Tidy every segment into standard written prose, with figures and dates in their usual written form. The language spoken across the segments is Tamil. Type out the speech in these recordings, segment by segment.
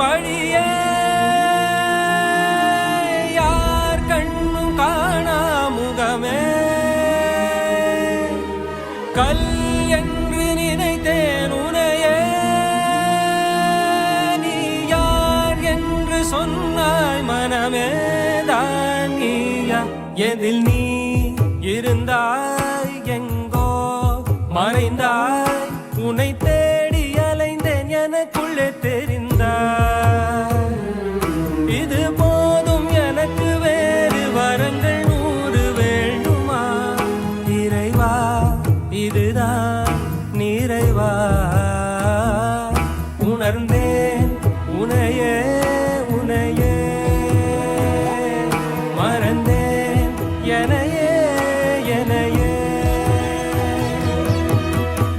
வழியே யார் கண்ணும் காணா முகமே கல் என்று நினைத்தேன் உனையே நீ யார் என்று சொன்னாய் மனமே தான் நீயா எதில் நீ இருந்தாய் எங்கோ மறைந்தாய் உன்னை தேடி அலைந்தேன் எனக்குள்ளே தெரிந்தாய் இது போதும் எனக்கு வேறு வரங்கள் 100 வேண்டுமா இறைவா இதுதான் நிறைவா உணர்ந்தேன் உனையே உனையே மறந்தேன் எனையே எனையே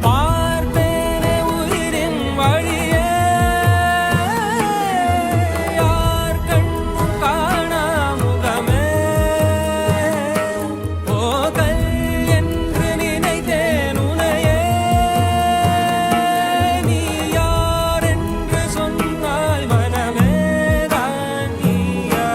பார்த்தேனே உயிரின் வழியே யார் கண்ணும் காணா முகமே போகல் என்று நினைத்தேன் உனையே நீ யார் என்று சொன்னால் மனமே தான் நீயா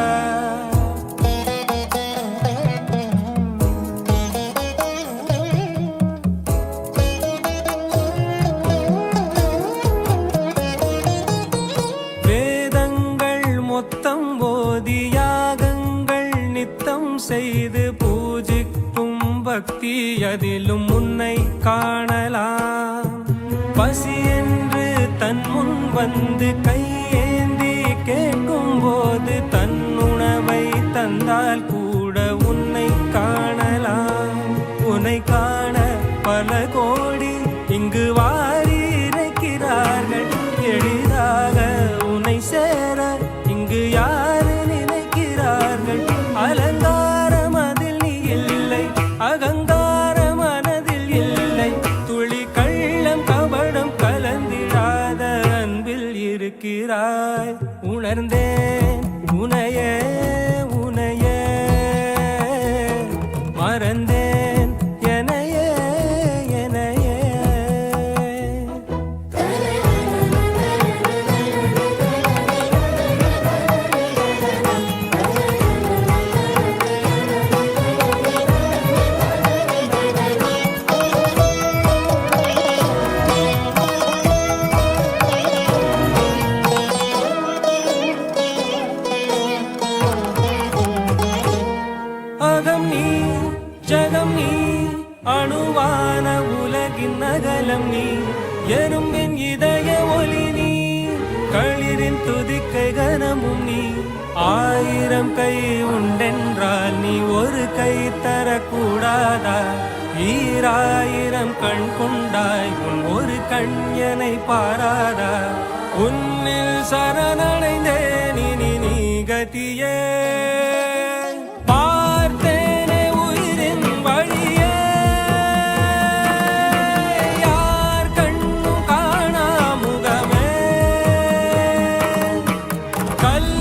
வேதங்கள் மொத்தம் ஓதி யாகங்கள் நித்தம் செய்து பூஜிக்கும் பக்தி அதிலும் உன்னை காணலாம் பசி என்று தன் முன் வந்து கையேந்தி கேட்கும் போது தன் உணவை தந்தால் கூட உன்னை காணலாம் உன்னை காண பல கோடி இங்கு வாரி இறைக்கிறார்கள் எளிதாக உன்னை சேர இங்கு யாரு நினைக்கிறார்கள் அலங்காரம் அதில் நீ இல்லை அகங்கார மனதில் இல்லை துளி கள்ளம் கபடம் கலந்திடாத அன்பில் இருக்கிறாய் உணர்ந்தேன் உனையே உனையே மறந்தேன் எனையே எனையே அகம் நீ ஜகம் நீ அணுவான உலகின் அகலம் நீ எறும்பின் இதய ஒளி நீ களிரின் துதிக்கை கனமும் நீ 1000 கை உண்டென்றால் நீ ஒரு கை தரக்கூடாதா 1000 கண் கொண்டாய் உன் ஒரு கண் என்னை பாராதா உன்னில் சரணடைந்தேன் இனி நீ கதியே பார்த்தேனே உயிரின் வழியே யார் கண்ணும் காணா முகமே கல்